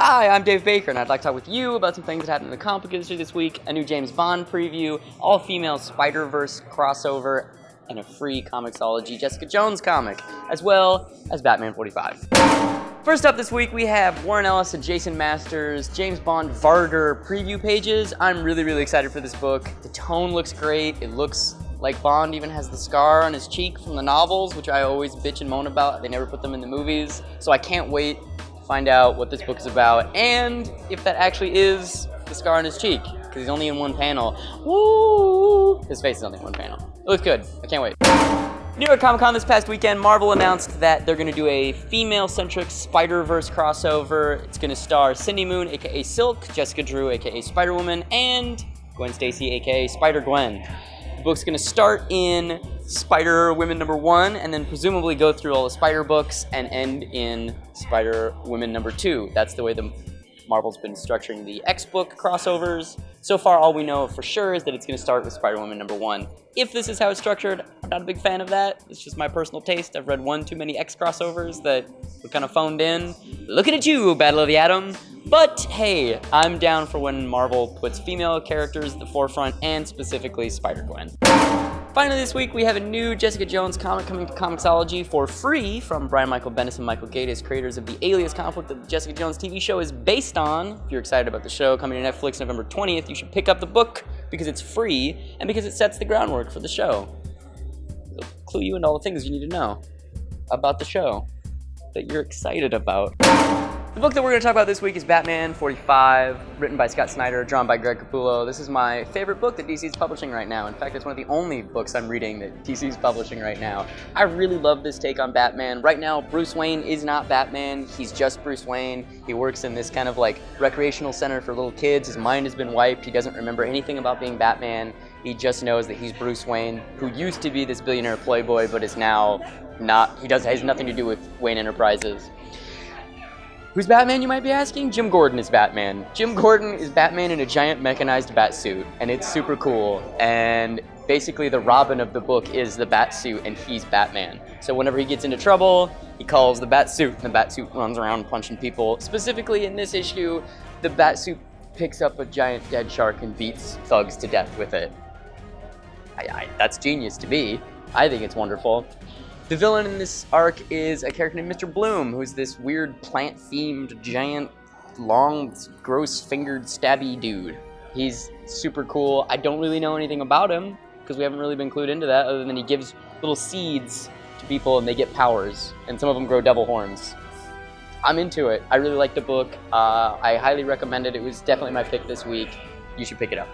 Hi, I'm Dave Baker, and I'd like to talk with you about some things that happened in the comic book industry this week, a new James Bond preview, all-female Spiderverse crossover, and a free Comixology Jessica Jones comic, as well as Batman 45. First up this week, we have Warren Ellis and Jason Masters' James Bond VARGR preview pages. I'm really excited for this book. The tone looks great. It looks like Bond even has the scar on his cheek from the novels, which I always bitch and moan about. They never put them in the movies, so I can't wait to find out what this book is about, and if that actually is the scar on his cheek, because he's only in one panel. Woo! His face is only in one panel. It looks good. I can't wait. New York Comic Con this past weekend, Marvel announced that they're going to do a female-centric Spider-Verse crossover. It's going to star Cindy Moon, aka Silk, Jessica Drew, aka Spider-Woman, and Gwen Stacy, aka Spider-Gwen. The book's going to start in Spider-Woman #1, and then presumably go through all the Spider books and end in Spider-Woman #2. That's the way the Marvel's been structuring the X-book crossovers. So far, all we know for sure is that it's going to start with Spider-Woman #1. If this is how it's structured, I'm not a big fan of that. It's just my personal taste. I've read one too many X crossovers that were kind of phoned in. Looking at you, Battle of the Atom. But hey, I'm down for when Marvel puts female characters at the forefront, and specifically Spider-Gwen. Finally this week, we have a new Jessica Jones comic coming to Comixology for free from Brian Michael Bendis and Michael Gaydos, creators of the Alias comic book that the Jessica Jones TV show is based on. If you're excited about the show coming to Netflix November 20th, you should pick up the book because it's free and because it sets the groundwork for the show. It'll clue you into all the things you need to know about the show that you're excited about. The book that we're going to talk about this week is Batman 45, written by Scott Snyder, drawn by Greg Capullo. This is my favorite book that DC is publishing right now. In fact, it's one of the only books I'm reading that DC is publishing right now. I really love this take on Batman. Right now, Bruce Wayne is not Batman. He's just Bruce Wayne. He works in this kind of like recreational center for little kids. His mind has been wiped. He doesn't remember anything about being Batman. He just knows that he's Bruce Wayne, who used to be this billionaire playboy, but is now not. Has nothing to do with Wayne Enterprises. Who's Batman, you might be asking? Jim Gordon is Batman. Jim Gordon is Batman in a giant mechanized bat suit, and it's super cool. And basically the Robin of the book is the bat suit, and he's Batman. So whenever he gets into trouble, he calls the bat suit, and the bat suit runs around punching people. Specifically in this issue, the bat suit picks up a giant dead shark and beats thugs to death with it. That's genius to me. I think it's wonderful. The villain in this arc is a character named Mr. Bloom, who's this weird plant-themed, giant, long, gross-fingered, stabby dude. He's super cool. I don't really know anything about him, because we haven't really been clued into that, other than he gives little seeds to people and they get powers, and some of them grow devil horns. I'm into it. I really like the book. I highly recommend it. It was definitely my pick this week. You should pick it up.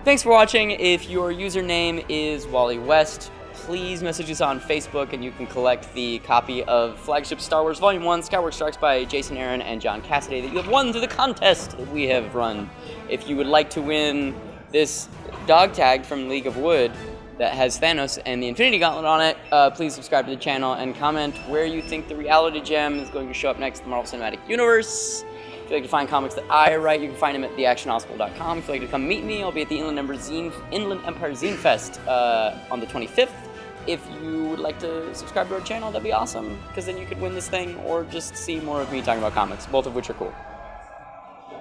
Thanks for watching. If your username is Wally West, please message us on Facebook and you can collect the copy of Flagship Star Wars Volume 1, Skyward Strikes by Jason Aaron and John Cassidy that you have won through the contest that we have run. If you would like to win this dog tag from League of Wood that has Thanos and the Infinity Gauntlet on it, please subscribe to the channel and comment where you think the reality gem is going to show up next in the Marvel Cinematic Universe. If you'd like to find comics that I write, you can find them at theactionhospital.com. If you'd like to come meet me, I'll be at the Inland Empire Zine Fest on the 25th. If you would like to subscribe to our channel, that'd be awesome, because then you could win this thing or just see more of me talking about comics, both of which are cool.